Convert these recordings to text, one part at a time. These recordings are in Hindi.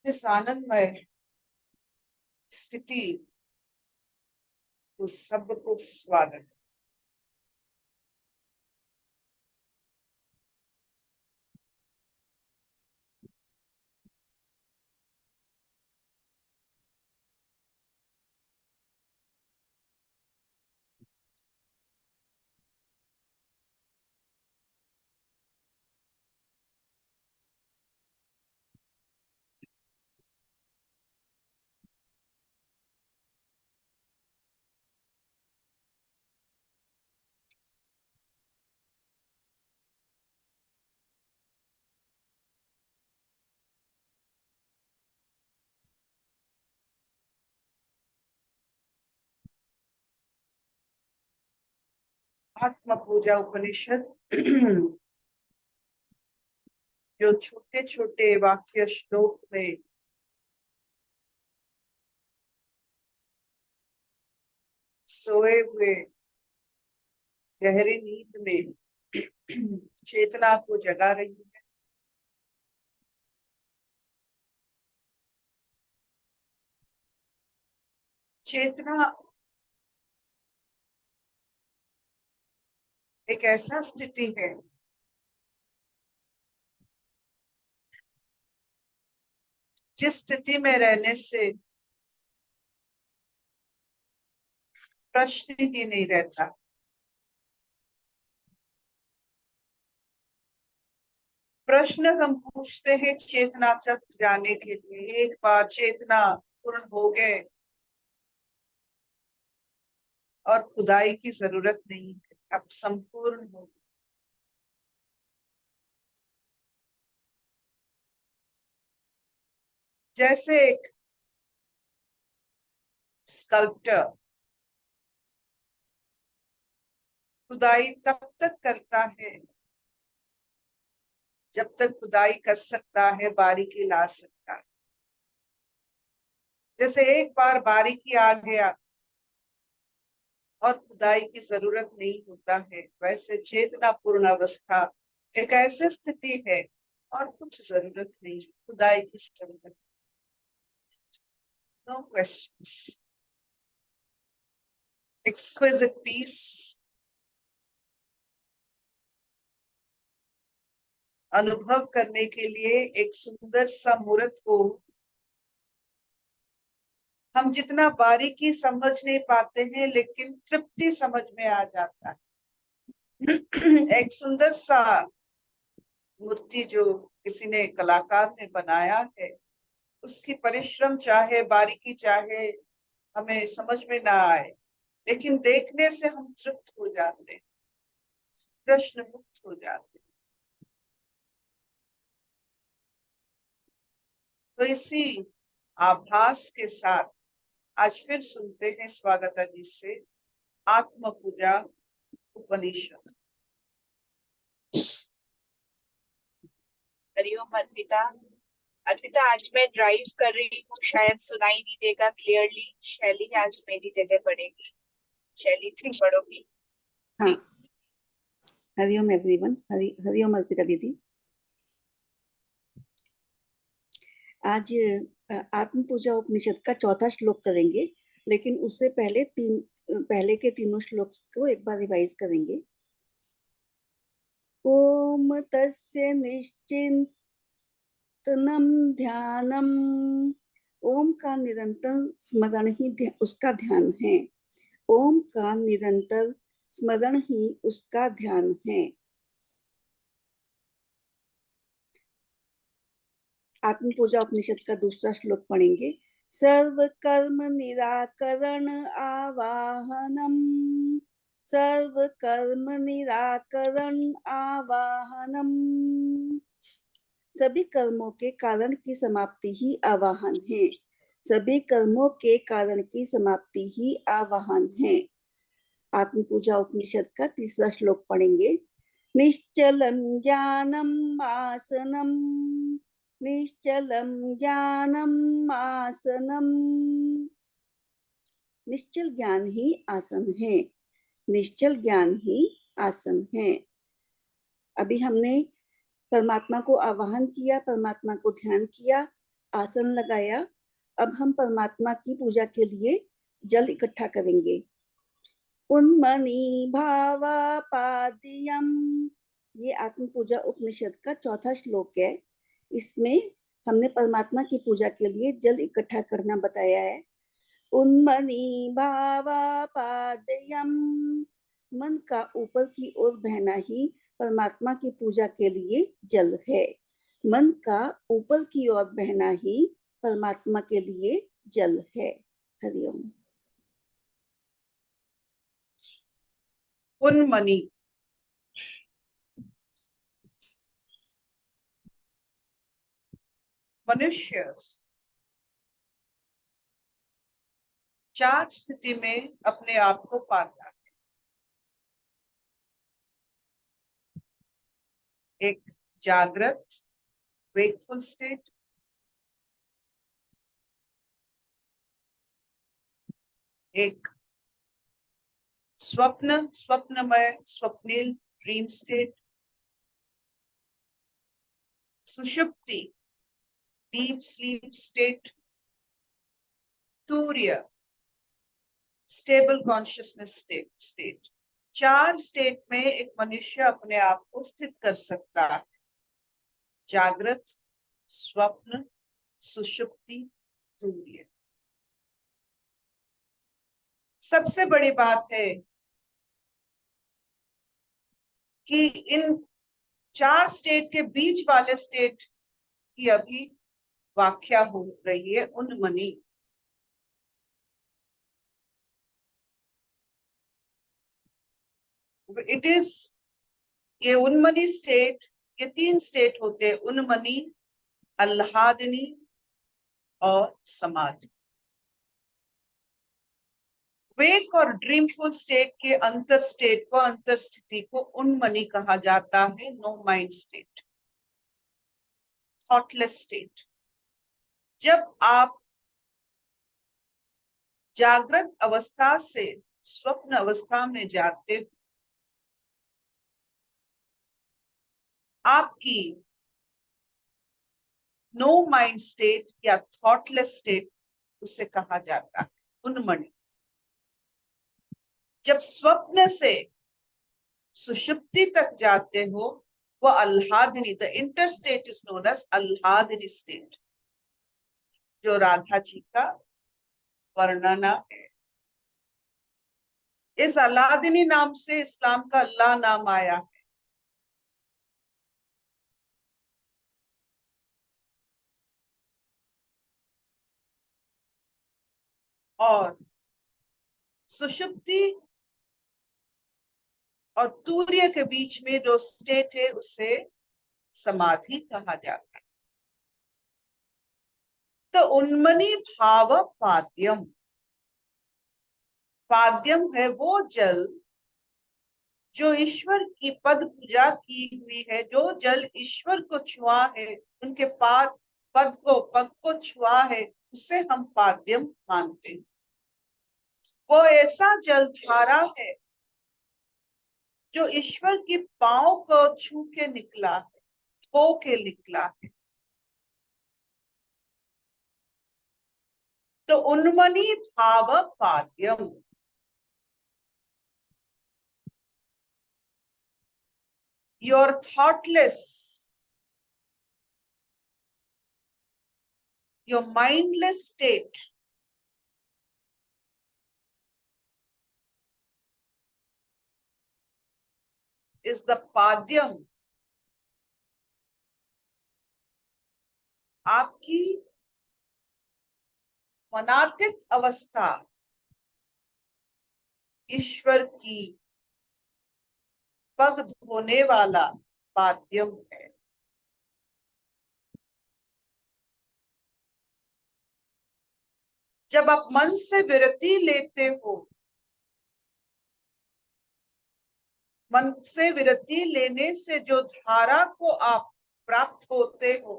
इस आनंदमय स्थिति को सबको स्वागत। आत्म पूजा उपनिषद जो छोटे छोटे वाक्य श्लोक में सोए हुए गहरी नींद में चेतना को जगा रही है। चेतना एक ऐसा स्थिति है जिस स्थिति में रहने से प्रश्न ही नहीं रहता। प्रश्न हम पूछते हैं चेतना तक जाने के लिए। एक बार चेतना पूर्ण हो गए और खुदाई की जरूरत नहीं है, अब संपूर्ण हो। जैसे एक स्कल्प्टर खुदाई तब तक करता है जब तक खुदाई कर सकता है, बारीकी ला सकता है। जैसे एक बार बारीकी आ गया और खुदाई की जरूरत नहीं होता है, वैसे चेतना पूर्ण अवस्था एक ऐसी स्थिति है और कुछ जरूरत नहीं, खुदाई की जरूरत। Know questions. एक्सक्विजिट पीस, अनुभव करने के लिए एक सुंदर सा मूर्त को हम जितना बारीकी समझ नहीं पाते हैं, लेकिन तृप्ति समझ में आ जाता है। एक सुंदर सा मूर्ति जो किसी ने, कलाकार ने बनाया है, उसकी परिश्रम चाहे बारीकी चाहे हमें समझ में ना आए, लेकिन देखने से हम तृप्त हो जाते, प्रश्न मुक्त हो जाते। तो इसी आभास के साथ आज फिर सुनते हैं स्वागता जी से आत्म पूजा उपनिषद। हरिओम अर्पिता। अर्पिता, आज मैं ड्राइव कर रही हूँ, शायद सुनाई नहीं देगा क्लियरली। शैली आज मेरी जगह पड़ेगी। शैली तुम पढ़ोगी? हाँ, हरिओम एवरीवन। हरिओम अर्पिता दीदी। आज आत्म पूजा उपनिषद का चौथा श्लोक करेंगे, लेकिन उससे पहले के तीनों श्लोक को एक बार रिवाइज करेंगे। ओम तस्य निश्चिंतनम ध्यानम। ओम का निरंतर स्मरण ही उसका ध्यान है। ओम का निरंतर स्मरण ही उसका ध्यान है। आत्म पूजा उपनिषद का दूसरा श्लोक पढ़ेंगे। सर्व कर्म निराकरण आवाहनम। सर्व कर्म निराकरण आवाहनम। सभी कर्मों के कारण की समाप्ति ही आवाहन है। सभी कर्मों के कारण की समाप्ति ही आवाहन है। आत्म पूजा उपनिषद का तीसरा श्लोक पढ़ेंगे। निश्चलम ज्ञानम आसनम। निश्चलम ज्ञानम आसनम। निश्चल ज्ञान ही आसन है। निश्चल ज्ञान ही आसन है। अभी हमने परमात्मा को आवाहन किया, परमात्मा को ध्यान किया, आसन लगाया। अब हम परमात्मा की पूजा के लिए जल इकट्ठा करेंगे। उन्मनी भावा पाद्यम, ये आत्म पूजा उपनिषद का चौथा श्लोक है। इसमें हमने परमात्मा की पूजा के लिए जल इकट्ठा करना बताया है। उन्मनी भावा पाद्यम, मन का ऊपर की ओर बहना ही परमात्मा की पूजा के लिए जल है। मन का ऊपर की ओर बहना ही परमात्मा के लिए जल है। हरिओम। उन्मनी, मनुष्य 4 स्थिति में अपने आप को पाता है। एक जागृत, वेकफुल स्टेट, एक स्वप्नमय, स्वप्निल, ड्रीम स्टेट, सुषुप्ति, डीप स्लीप स्टेट, तूर्य, स्टेबल कॉन्शियसनेस स्टेट। 4 स्टेट में एक मनुष्य अपने आप को स्थित कर सकता है। जागृत, स्वप्न, सुषुप्ति, तूर्य। सबसे बड़ी बात है कि इन 4 स्टेट के बीच वाले स्टेट की अभी व्याख्या हो रही है, उन्मनी। इट इज, ये उन्मनी स्टेट, ये 3 स्टेट होते हैं, उन्मनी, आह्लादनी और समाधि। वेक और ड्रीमफुल स्टेट के अंतर स्टेट को, अंतर स्थिति को उन्मनी कहा जाता है। No mind state, thoughtless state. जब आप जागृत अवस्था से स्वप्न अवस्था में जाते हो, आपकी नो माइंड स्टेट या थॉटलेस स्टेट उसे कहा जाता है उन्मनी। जब स्वप्न से सुषुप्ति तक जाते हो, वो आह्लादनी, the inter state is known as आह्लादनी स्टेट, जो राधा जी का वर्णना है। इस आह्लादनी नाम से इस्लाम का अल्लाह नाम आया है। और सुषुप्ति और तूर्य के बीच में जो स्टेट है उसे समाधि कहा जाता है। तो उन्मनी भाव पाद्यम, पाद्यम है वो जल जो ईश्वर की पद पूजा की हुई है, जो जल ईश्वर को छुआ है, उनके पाद पद को छुआ है, उसे हम पाद्यम मानते हैं। वो ऐसा जल धारा है जो ईश्वर की पांव को छू के निकला है, धो के निकला है। तो उन्मनी भाव पाद्यम, your thoughtless, your mindless state is the पाद्यम। आपकी मनातित अवस्था ईश्वर की पग धोने वाला पाद्यम है। जब आप मन से विरति लेते हो, मन से विरति लेने से जो धारा को आप प्राप्त होते हो,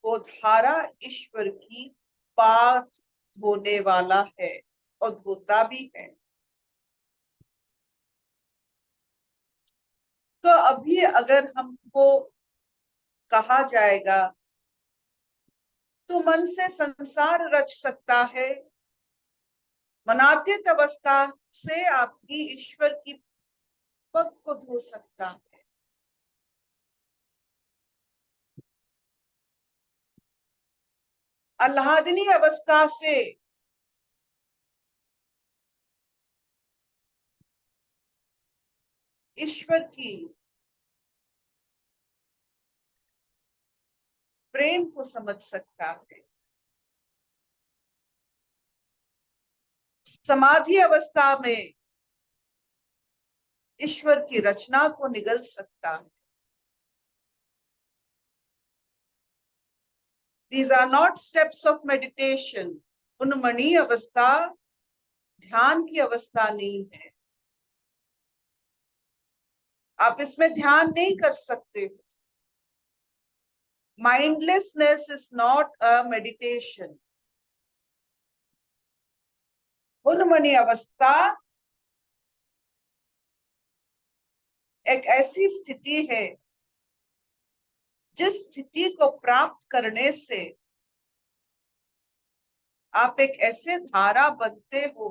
वो धारा ईश्वर की पाद धोने वाला है और धोता भी है। तो अभी अगर हमको कहा जाएगा तू मन से संसार रच सकता है, मनातीत अवस्था से आपकी ईश्वर की पग को धो सकता है। आह्लादनी अवस्था से ईश्वर की प्रेम को समझ सकता है। समाधि अवस्था में ईश्वर की रचना को निगल सकता है। These are not steps of meditation. उन्मनी अवस्था ध्यान की अवस्था नहीं है। आप इसमें ध्यान नहीं कर सकते। Mindlessness is not a meditation. उन्मनी अवस्था एक ऐसी स्थिति है जिस स्थिति को प्राप्त करने से आप एक ऐसे धारा बनते हो,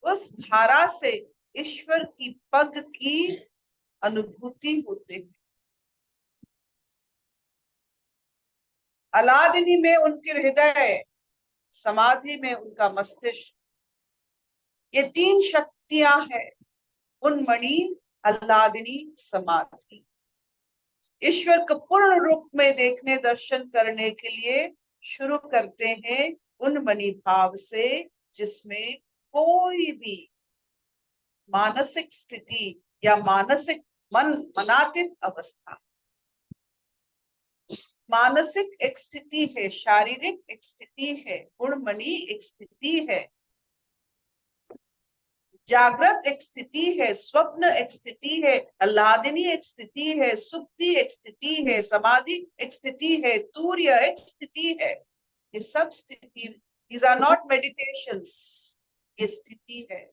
उस धारा से ईश्वर की पग की अनुभूति होते है। अलादिनी में उनके हृदय, समाधि में उनका मस्तिष्क, ये तीन शक्तियां हैं। उन्मणि, आह्लादिनी, समाधि। ईश्वर को पूर्ण रूप में देखने, दर्शन करने के लिए शुरू करते हैं उन्मणि भाव से, जिसमें कोई भी मानसिक स्थिति या मानसिक मनातीत अवस्था, मानसिक एक स्थिति है, शारीरिक एक स्थिति है, गुणमणि एक स्थिति है, जागृत एक स्थिति है, स्वप्न एक स्थिति है, आह्लादिनी एक स्थिति है, सुप्ति एक स्थिति है, समाधि एक स्थिति है, तूर्य एक स्थिति है। ये सब स्थिति, these are not meditations, ये स्थिति है।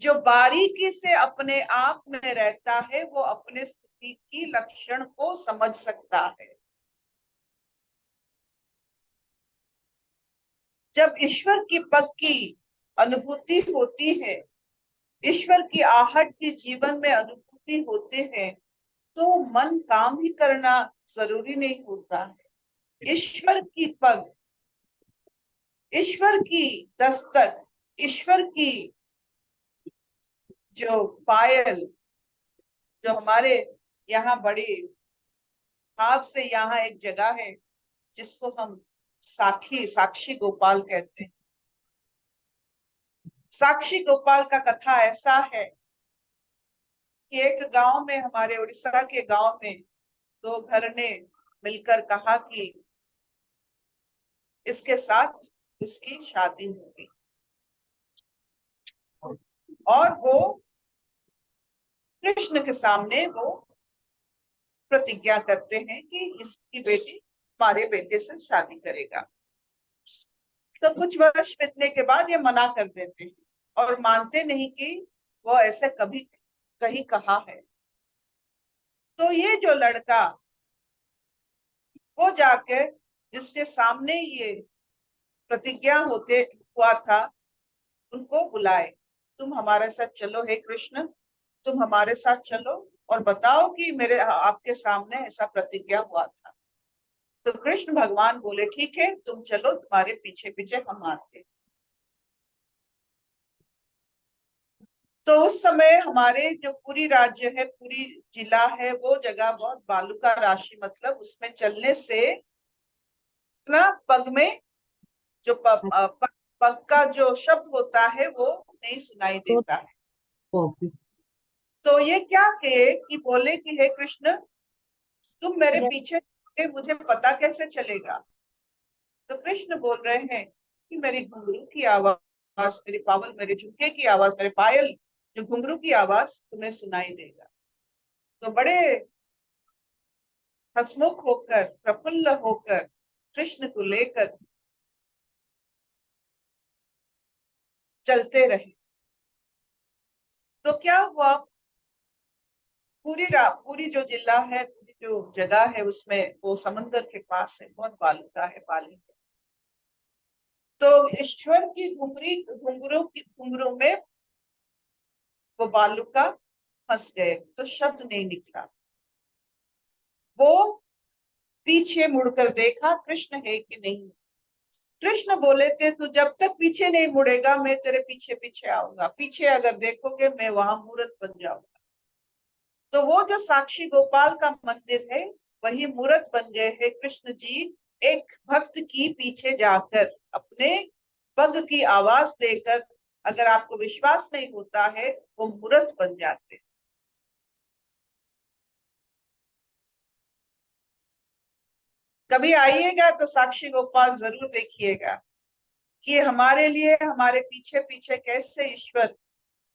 जो बारीकी से अपने आप में रहता है वो अपने स्थिति की लक्षण को समझ सकता है। जब ईश्वर की पग की अनुभूति होती है, ईश्वर की आहट की जीवन में अनुभूति होते हैं, तो मन काम ही करना जरूरी नहीं होता है। ईश्वर की पग, ईश्वर की दस्तक, ईश्वर की जो पायल, जो हमारे यहाँ बड़ी भाव से यहाँ एक जगह है जिसको हम साक्षी गोपाल कहते हैं। साक्षी गोपाल का कथा ऐसा है कि एक गांव में, हमारे उड़ीसा के गांव में, दो घर ने मिलकर कहा कि इसके साथ उसकी शादी होगी, और वो कृष्ण के सामने वो प्रतिज्ञा करते हैं कि इसकी बेटी हमारे बेटे से शादी करेगा। तो कुछ वर्ष बीतने के बाद ये मना कर देते हैं और मानते नहीं कि वो ऐसे कभी कहीं कहा है। तो ये जो लड़का, वो जाके जिसके सामने ये प्रतिज्ञा होते हुआ था, उनको बुलाए, तुम हमारे साथ चलो, हे कृष्ण तुम हमारे साथ चलो और बताओ कि मेरे आपके सामने ऐसा प्रतिज्ञा हुआ था। तो कृष्ण भगवान बोले ठीक है तुम चलो, तुम्हारे पीछे पीछे हम आते। तो उस समय हमारे जो पूरी राज्य है, पूरी जिला है, वो जगह बहुत बालू का राशि, मतलब उसमें चलने से इतना पग में जो पग का जो शब्द होता है वो नहीं सुनाई देता है। तो ये क्या किए कि बोले कि हे कृष्ण तुम मेरे पीछे, मुझे पता कैसे चलेगा? तो कृष्ण बोल रहे हैं कि मेरी घुंघरू की आवाज, मेरी पावल, मेरे झुमके की आवाज, मेरे पायल जो घुंघरू की आवाज तुम्हें सुनाई देगा। तो बड़े हसमुख होकर, प्रफुल्ल होकर कृष्ण को लेकर चलते रहे। तो क्या हुआ, पूरी जो जिला है, पूरी जो जगह है, उसमें वो समंदर के पास है, बहुत बालुका है, पानी है। तो ईश्वर की घुंघरू में वो बालुका फंस गए, तो शब्द नहीं निकला। वो पीछे मुड़कर देखा कृष्ण है कि नहीं। कृष्ण बोले थे, तू जब तक पीछे नहीं मुड़ेगा मैं तेरे पीछे पीछे आऊंगा, पीछे अगर देखोगे मैं वहां मूर्त बन जाऊंगा। तो वो जो साक्षी गोपाल का मंदिर है, वही मूर्त बन गए हैं कृष्ण जी। एक भक्त की पीछे जाकर अपने पग की आवाज देकर, अगर आपको विश्वास नहीं होता है, वो मूर्त बन जाते हैं। कभी आइएगा तो साक्षी गोपाल जरूर देखिएगा कि हमारे लिए हमारे पीछे पीछे कैसे ईश्वर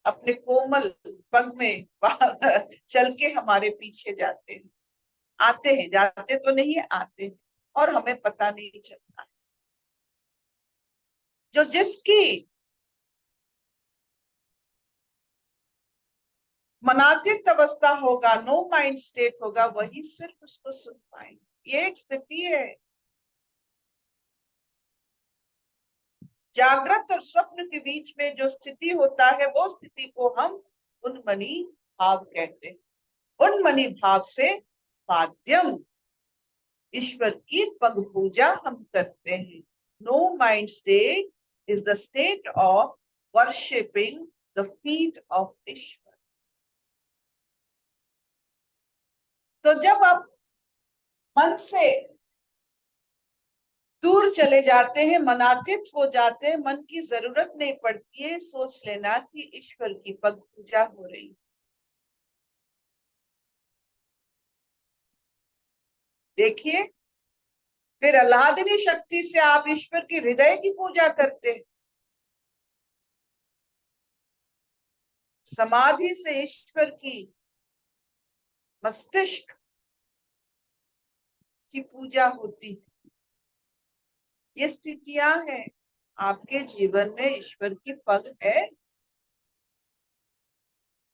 अपने कोमल पग में चल के हमारे पीछे जाते हैं, आते हैं, जाते तो नहीं है, आते हैं, और हमें पता नहीं चलता। जो जिसकी मनातीत अवस्था होगा, नो माइंड स्टेट होगा, वही सिर्फ उसको सुन पाएंगे। ये एक स्थिति है। जागृत और स्वप्न के बीच में जो स्थिति होता है, वो स्थिति को हम उन्मनी भाव कहते हैं। उन्मनी भाव से माध्यम ईश्वर की पग पूजा हम करते हैं। No mind state is the state of worshipping the feet of ईश्वर। तो जब आप मन से दूर चले जाते हैं, मनातीत हो जाते हैं, मन की जरूरत नहीं पड़ती है, सोच लेना कि ईश्वर की पग पूजा हो रही है। देखिए, फिर आह्लादिनी शक्ति से आप ईश्वर की हृदय की पूजा करते हैं। समाधि से ईश्वर की मस्तिष्क की पूजा होती है। ये स्थितियां हैं। आपके जीवन में ईश्वर की पग है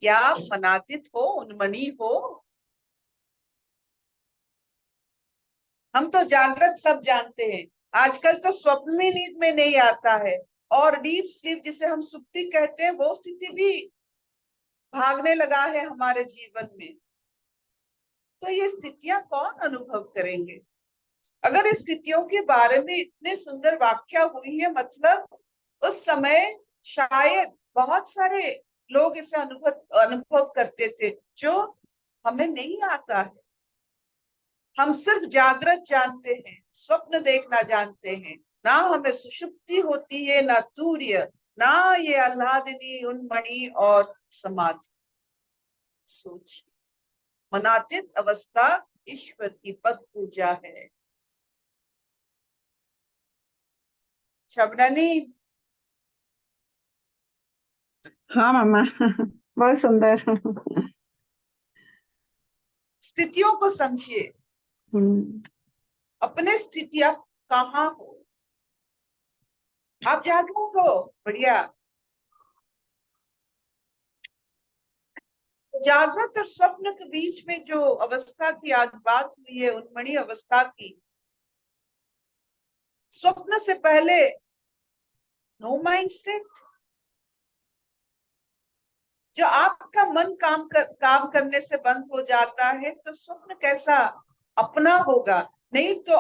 क्या? आप मनातीत हो, उन्मनी हो? हम तो जागृत सब जानते हैं, आजकल तो स्वप्न में नींद में नहीं आता है, और डीप स्लीप जिसे हम सुप्ति कहते हैं, वो स्थिति भी भागने लगा है हमारे जीवन में। तो ये स्थितियां कौन अनुभव करेंगे? अगर इस स्थितियों के बारे में इतने सुंदर व्याख्या हुई है, मतलब उस समय शायद बहुत सारे लोग इसे अनुभव अनुभव करते थे, जो हमें नहीं आता है। हम सिर्फ जागृत जानते हैं, स्वप्न देखना जानते हैं, ना हमें सुषुप्ति होती है, ना तूर्य, ना ये आह्लादिनी, उन्मणि और समाधि। सोचिए, मनातीत अवस्था ईश्वर की पद पूजा है। शबननी, हाँ मामा। बहुत सुंदर। स्थितियों को समझिए, अपने स्थितियां कहाँ हो। आप जागरूक हो, बढ़िया। जागृत और स्वप्न के बीच में जो अवस्था की आज बात हुई है, उन्मणि अवस्था की, स्वप्न से पहले नो माइंड स्टेट। जो आपका मन काम करने से बंद हो जाता है, तो स्वप्न कैसा अपना होगा? नहीं तो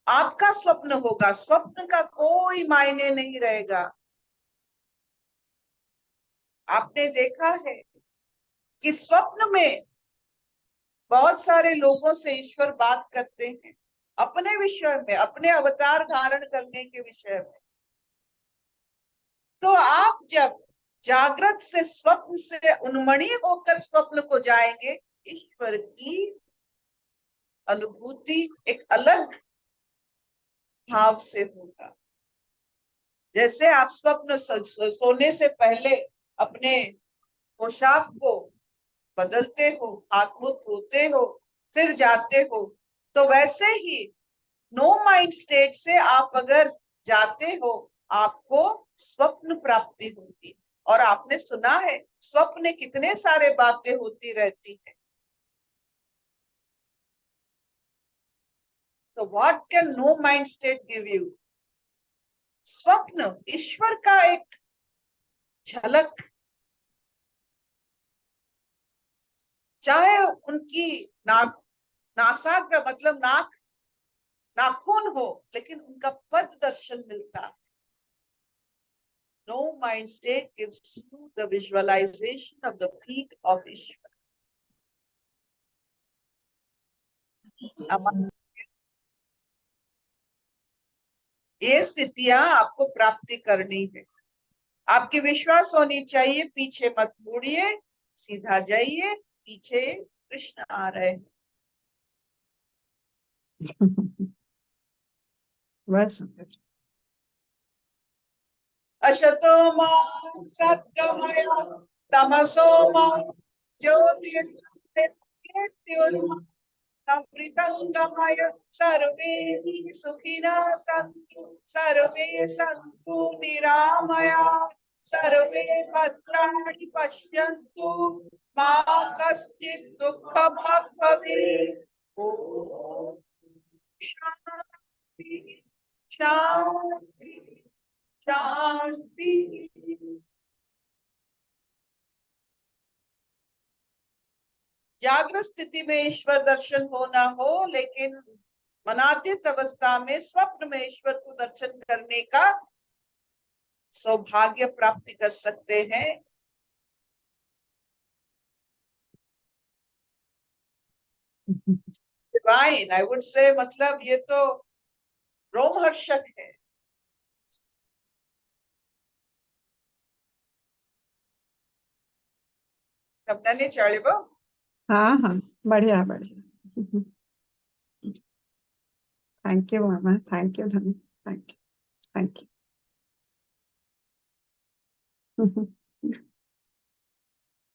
आपका स्वप्न होगा, स्वप्न का कोई मायने नहीं रहेगा। आपने देखा है कि स्वप्न में बहुत सारे लोगों से ईश्वर बात करते हैं अपने विषय में, अपने अवतार धारण करने के विषय में। तो आप जब जागृत से स्वप्न से उन्मणि होकर स्वप्न को जाएंगे, ईश्वर की अनुभूति एक अलग भाव से होगा। जैसे आप स्वप्न सोने से पहले अपने पोशाक को बदलते हो, हाथ मुंह धोते हो, फिर जाते हो, तो वैसे ही नो माइंड स्टेट से आप अगर जाते हो, आपको स्वप्न प्राप्ति होती। और आपने सुना है, स्वप्न कितने सारे बातें होती रहती है। तो what can no mind state give you? स्वप्न ईश्वर का एक झलक, चाहे उनकी नासाक का मतलब नाखून हो, लेकिन उनका पद दर्शन मिलता है। No mind state gives you the visualization of the feet of Ishwar. ये स्थितियां आपको प्राप्ति करनी है। आपकी विश्वास होनी चाहिए, पीछे मत मुड़िए, सीधा जाइए, पीछे कृष्ण आ रहे हैं। बस अशतो मा सत्गमय तमसो मा ज्योतिर्गमय सर्वे सुखिनः सन्तु सर्वे सन्तु निरामया सर्वे भद्राणि पश्यन्तु मा कश्चित् दुःखभाग् भवेत्। ओम शांति शांति शांति। जागृत स्थिति में ईश्वर दर्शन हो ना हो, लेकिन मनातीत अवस्था में स्वप्न में ईश्वर को दर्शन करने का सौभाग्य प्राप्ति कर सकते हैं। डिवाइन, आई वुड से, मतलब ये तो रोमहर्षक है। नहीं चलिए। हाँ हाँ, बढ़िया बढ़िया। Thank you mama, thank you धनु, थैंक यू, थैंक यू।